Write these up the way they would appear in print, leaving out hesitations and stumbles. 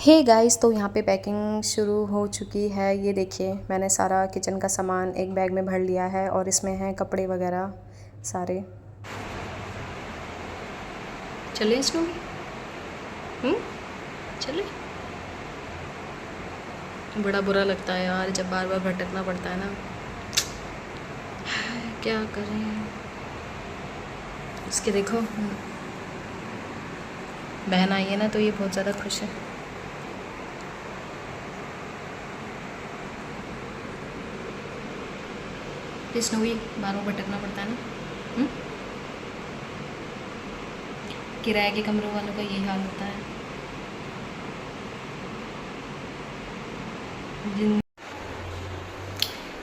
Hey guys, तो यहाँ पे पैकिंग शुरू हो चुकी है। ये देखिए, मैंने सारा किचन का सामान एक बैग में भर लिया है और इसमें हैं कपड़े वगैरह सारे। चले स्नो चले। बड़ा बुरा लगता है यार जब बार बार भटकना पड़ता है ना। क्या करें। इसके देखो, बहन आई है ना तो ये बहुत ज़्यादा खुश है। स्नोवी बार बार भटकना पड़ता है ना। किराए के कमरों वालों का यही हाल होता है।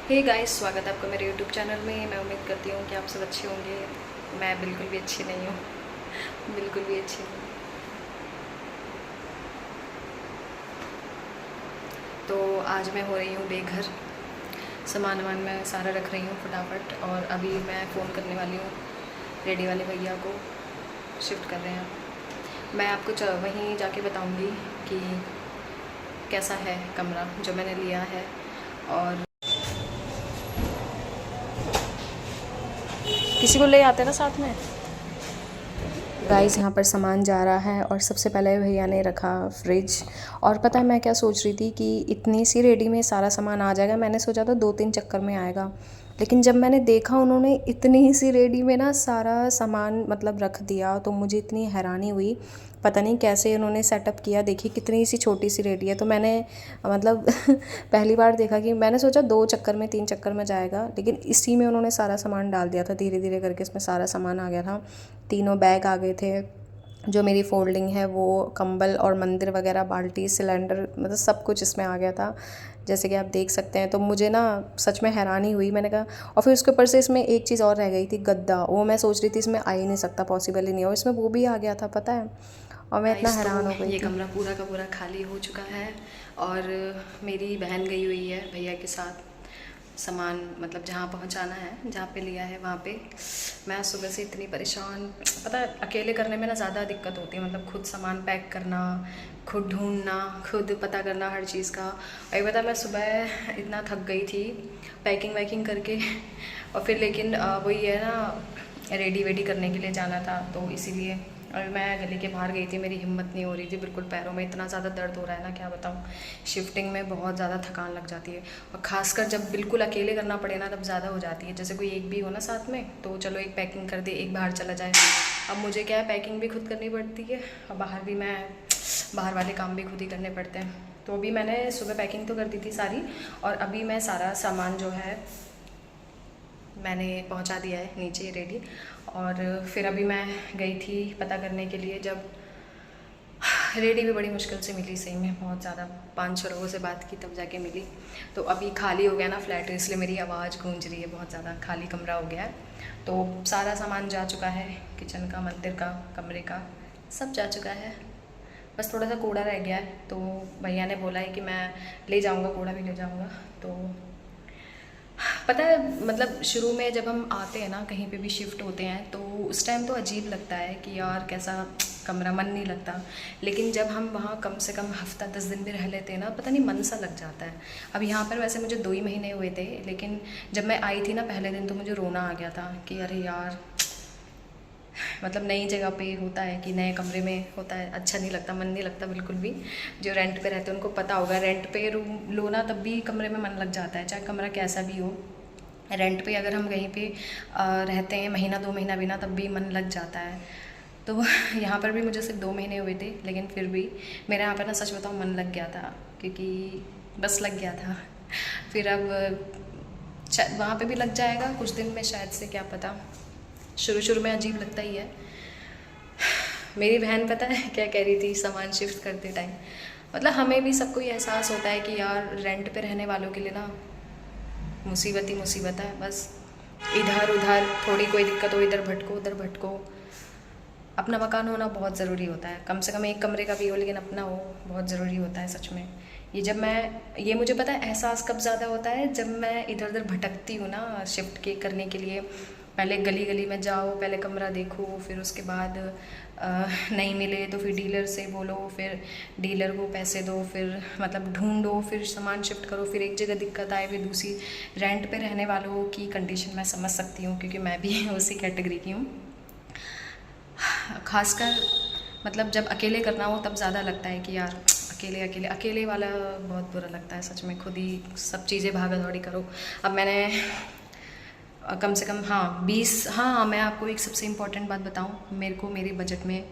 हे गाइस, स्वागत है आपका मेरे YouTube चैनल में। मैं उम्मीद करती हूँ कि आप सब अच्छे होंगे। मैं बिल्कुल भी अच्छी नहीं हूँ, बिल्कुल भी अच्छी नहीं। तो आज मैं हो रही हूँ बेघर। सामान वामान मैं सारा रख रही हूँ फटाफट, और अभी मैं फ़ोन करने वाली हूँ रेडी वाले भैया को। शिफ्ट कर रहे हैं। मैं आपको वहीं जाके बताऊँगी कि कैसा है कमरा जो मैंने लिया है। और किसी को ले आते ना साथ में। गाइस, यहाँ पर सामान जा रहा है और सबसे पहले भैया ने रखा फ्रिज। और पता है मैं क्या सोच रही थी कि इतनी सी रेडी में सारा सामान आ जाएगा। मैंने सोचा था 2-3 चक्कर में आएगा, लेकिन जब मैंने देखा उन्होंने इतनी ही सी रेडी में ना सारा सामान मतलब रख दिया, तो मुझे इतनी हैरानी हुई। पता नहीं कैसे उन्होंने सेटअप किया। देखिए कितनी सी छोटी सी रेडी है। तो मैंने मतलब पहली बार देखा कि मैंने सोचा 2 चक्कर में 3 चक्कर में जाएगा, लेकिन इसी में उन्होंने सारा सामान डाल दिया था। धीरे धीरे करके इसमें सारा सामान आ गया था। तीनों बैग आ गए थे। जो मेरी फ़ोल्डिंग है वो कंबल और मंदिर वगैरह, बाल्टी, सिलेंडर, मतलब सब कुछ इसमें आ गया था, जैसे कि आप देख सकते हैं। तो मुझे ना सच में हैरानी हुई। मैंने कहा, और फिर उसके ऊपर से इसमें एक चीज़ और रह गई थी, गद्दा। वो मैं सोच रही थी इसमें आ ही नहीं सकता, पॉसिबल ही नहीं हो, इसमें वो भी आ गया था, पता है। और मैं इतना हैरान हो गई। ये कमरा पूरा का पूरा खाली हो चुका है और मेरी बहन गई हुई है भैया के साथ सामान, मतलब जहाँ पहुँचाना है, जहाँ पे लिया है वहाँ पे। मैं सुबह से इतनी परेशान। पता है अकेले करने में ना ज़्यादा दिक्कत होती है, मतलब खुद सामान पैक करना, खुद ढूंढना, खुद पता करना हर चीज़ का। और पता मैं सुबह इतना थक गई थी पैकिंग वैकिंग करके। और फिर लेकिन वही है ना, रेडी वेडी करने के लिए जाना था, तो इसीलिए। और मैं गली के बाहर गई थी, मेरी हिम्मत नहीं हो रही थी बिल्कुल। पैरों में इतना ज़्यादा दर्द हो रहा है ना, क्या बताऊँ। शिफ्टिंग में बहुत ज़्यादा थकान लग जाती है, और ख़ासकर जब बिल्कुल अकेले करना पड़े ना, तब ज़्यादा हो जाती है। जैसे कोई एक भी हो ना साथ में, तो चलो एक पैकिंग कर दे, एक बाहर चला जाए। अब मुझे क्या है, पैकिंग भी खुद करनी पड़ती है और बाहर भी बाहर वाले काम भी खुद ही करने पड़ते हैं। तो अभी मैंने सुबह पैकिंग तो कर दी थी सारी, और अभी मैं सारा सामान जो है मैंने पहुंचा दिया है नीचे रेडी। और फिर अभी मैं गई थी पता करने के लिए। जब रेडी भी बड़ी मुश्किल से मिली, सही में बहुत ज़्यादा, 5-6 लोगों से बात की तब जाके मिली। तो अभी खाली हो गया ना फ्लैट, इसलिए मेरी आवाज़ गूंज रही है बहुत ज़्यादा। खाली कमरा हो गया है, तो सारा सामान जा चुका है, किचन का, मंदिर का, कमरे का, सब जा चुका है। बस थोड़ा सा कूड़ा रह गया है, तो भैया ने बोला है कि मैं ले जाऊँगा, कूड़ा भी ले जाऊँगा। तो पता है मतलब शुरू में जब हम आते हैं ना, कहीं पे भी शिफ्ट होते हैं, तो उस टाइम तो अजीब लगता है कि यार कैसा कमरा, मन नहीं लगता। लेकिन जब हम वहाँ कम से कम हफ्ता 10 दिन भी रह लेते हैं ना, पता नहीं मन सा लग जाता है। अब यहाँ पर वैसे मुझे 2 ही महीने हुए थे, लेकिन जब मैं आई थी ना पहले दिन, तो मुझे रोना आ गया था कि अरे यार, मतलब नई जगह पे होता है कि नए कमरे में होता है, अच्छा नहीं लगता, मन नहीं लगता बिल्कुल भी। जो रेंट पे रहते हैं उनको पता होगा, रेंट पे रूम लो ना तब भी कमरे में मन लग जाता है, चाहे कमरा कैसा भी हो। रेंट पे अगर हम कहीं पे रहते हैं महीना 2 महीना भी ना, तब भी मन लग जाता है। तो यहाँ पर भी मुझे सिर्फ 2 महीने हुए थे, लेकिन फिर भी मेरा यहाँ पर ना सच बताऊँ मन लग गया था, क्योंकि बस लग गया था। फिर अब वहाँ पे भी लग जाएगा कुछ दिन में शायद से, क्या पता। शुरू शुरू में अजीब लगता ही है। मेरी बहन पता है क्या कह रही थी सामान शिफ्ट करते टाइम, मतलब हमें भी सबको ये एहसास होता है कि यार रेंट पे रहने वालों के लिए ना मुसीबत ही मुसीबत है। बस इधर उधर थोड़ी कोई दिक्कत हो, इधर भटको उधर भटको। अपना मकान होना बहुत ज़रूरी होता है, कम से कम एक कमरे का भी हो, लेकिन अपना हो बहुत ज़रूरी होता है सच में। ये मुझे पता है एहसास कब ज़्यादा होता है, जब मैं इधर उधर भटकती हूँ ना शिफ्ट के करने के लिए, पहले गली गली में जाओ, पहले कमरा देखो, फिर उसके बाद नहीं मिले तो फिर डीलर से बोलो, फिर डीलर को पैसे दो, फिर मतलब ढूंढो, फिर सामान शिफ्ट करो, फिर एक जगह दिक्कत आए, फिर दूसरी। रेंट पे रहने वालों की कंडीशन मैं समझ सकती हूँ, क्योंकि मैं भी उसी कैटेगरी की हूँ। खासकर मतलब जब अकेले करना हो तब ज़्यादा लगता है कि यार अकेले अकेले अकेले वाला बहुत बुरा लगता है सच में, खुद ही सब चीज़ें भागा दौड़ी करो। अब मैंने कम से कम हाँ 20, हाँ मैं आपको एक सबसे इम्पॉर्टेंट बात बताऊँ, मेरे को मेरे बजट में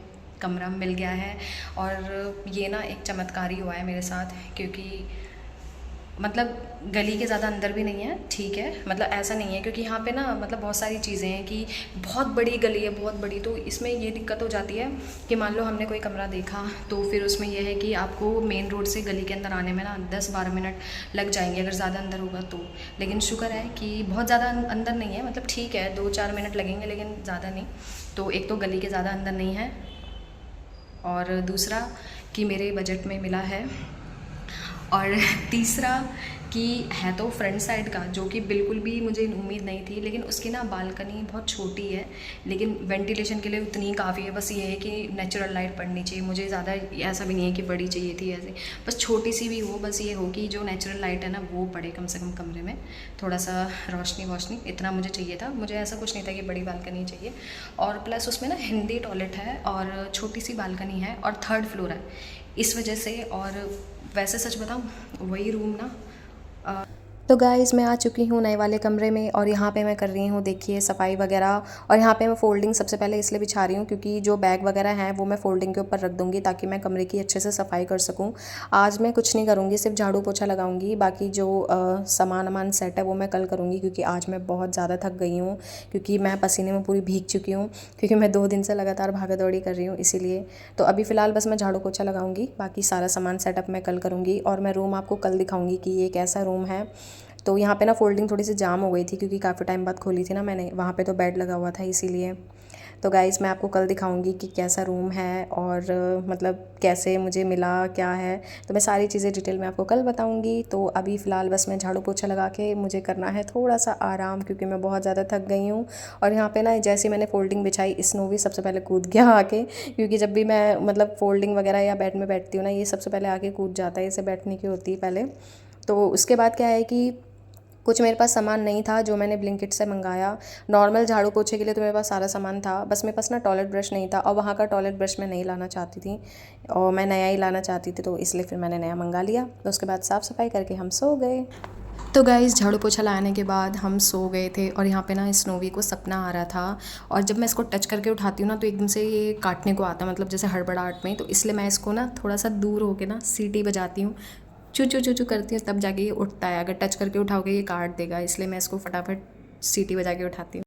कमरा मिल गया है। और ये ना एक चमत्कार ही हुआ है मेरे साथ, क्योंकि मतलब गली के ज़्यादा अंदर भी नहीं है, ठीक है, मतलब ऐसा नहीं है, क्योंकि यहाँ पे ना मतलब बहुत सारी चीज़ें हैं कि बहुत बड़ी गली है, बहुत बड़ी। तो इसमें ये दिक्कत हो जाती है कि मान लो हमने कोई कमरा देखा तो फिर उसमें यह है कि आपको मेन रोड से गली के अंदर आने में ना 10-12 मिनट लग जाएंगे अगर ज़्यादा अंदर होगा तो। लेकिन शुक्र है कि बहुत ज़्यादा अंदर नहीं है, मतलब ठीक है 2-4 मिनट लगेंगे लेकिन ज़्यादा नहीं। तो एक तो गली के ज़्यादा अंदर नहीं है, और दूसरा कि मेरे बजट में मिला है, और तीसरा कि है तो फ्रंट साइड का, जो कि बिल्कुल भी मुझे उम्मीद नहीं थी। लेकिन उसकी ना बालकनी बहुत छोटी है, लेकिन वेंटिलेशन के लिए उतनी काफ़ी है। बस ये है कि नेचुरल लाइट पड़नी चाहिए, मुझे ज़्यादा ऐसा भी नहीं है कि बड़ी चाहिए थी ऐसे, बस छोटी सी भी हो, बस ये हो कि जो नेचुरल लाइट है ना वो पड़े कम से कम कमरे में, थोड़ा सा रोशनी वोशनी, इतना मुझे चाहिए था। मुझे ऐसा कुछ नहीं था कि बड़ी बालकनी चाहिए। और प्लस उसमें ना हिंदी टॉयलेट है और छोटी सी बालकनी है और 3rd फ्लोर है, इस वजह से। और वैसे सच बताऊँ वही रूम ना तो गाइज़ मैं आ चुकी हूँ नए वाले कमरे में, और यहाँ पे मैं कर रही हूँ देखिए सफाई वगैरह। और यहाँ पे मैं फ़ोल्डिंग सबसे पहले इसलिए बिछा रही हूँ क्योंकि जो बैग वगैरह हैं वो मैं फ़ोल्डिंग के ऊपर रख दूँगी ताकि मैं कमरे की अच्छे से सफाई कर सकूँ। आज मैं कुछ नहीं करूँगी, सिर्फ झाड़ू पोछा लगाऊँगी, बाकी जो सामान वामान सेट है वो मैं कल करूँगी, क्योंकि आज मैं बहुत ज़्यादा थक गई हूँ, क्योंकि मैं पसीने में पूरी भीग चुकी हूँ, क्योंकि मैं 2 दिन से लगातार भागा दौड़ी कर रही हूँ इसीलिए। तो अभी फ़िलहाल बस मैं झाड़ू पोछा लगाऊँगी, बाकी सारा सामान सेटअप मैं कल करूँगी। और मैं रूम आपको कल दिखाऊँगी कि ये कैसा रूम है। तो यहाँ पे ना फ़ोल्डिंग थोड़ी सी जाम हो गई थी, क्योंकि काफ़ी टाइम बाद खोली थी ना मैंने, वहाँ पे तो बेड लगा हुआ था इसीलिए। तो गाइज़ मैं आपको कल दिखाऊंगी कि कैसा रूम है, और मतलब कैसे मुझे मिला, क्या है, तो मैं सारी चीज़ें डिटेल में आपको कल बताऊंगी। तो अभी फ़िलहाल बस मैं झाड़ू पोछा लगा के मुझे करना है थोड़ा सा आराम, क्योंकि मैं बहुत ज़्यादा थक गई हूँ। और यहाँ पे ना जैसे मैंने फ़ोल्डिंग बिछाई, स्नो भी सबसे पहले कूद गया आके, क्योंकि जब भी मैं मतलब फ़ोल्डिंग वगैरह या बेड में बैठती हूँ ना, ये सबसे पहले आके कूद जाता है, इसे बैठने की होती है पहले। तो उसके बाद क्या है कि कुछ मेरे पास सामान नहीं था जो मैंने ब्लिंकिट से मंगाया। नॉर्मल झाड़ू पोछे के लिए तो मेरे पास सारा सामान था, बस मेरे पास ना टॉयलेट ब्रश नहीं था, और वहाँ का टॉयलेट ब्रश मैं नहीं लाना चाहती थी, और मैं नया ही लाना चाहती थी, तो इसलिए फिर मैंने नया मंगा लिया। तो उसके बाद साफ़ सफाई करके हम सो गए। तो गाइस झाड़ू पोछा लगाने के बाद हम सो गए थे, और यहाँ पे ना स्नोवी को सपना आ रहा था, और जब मैं इसको टच करके उठाती हूँ ना तो एकदम से ये काटने को आता है, मतलब जैसे हड़बड़ाहट में। तो इसलिए मैं इसको ना थोड़ा सा दूर होके ना सीटी बजाती हूँ, चू चू चू चू करती हूँ, तब जाके ये उठता है। अगर टच करके उठाओगे ये काट देगा, इसलिए मैं इसको फटाफट सीटी बजा के उठाती हूँ।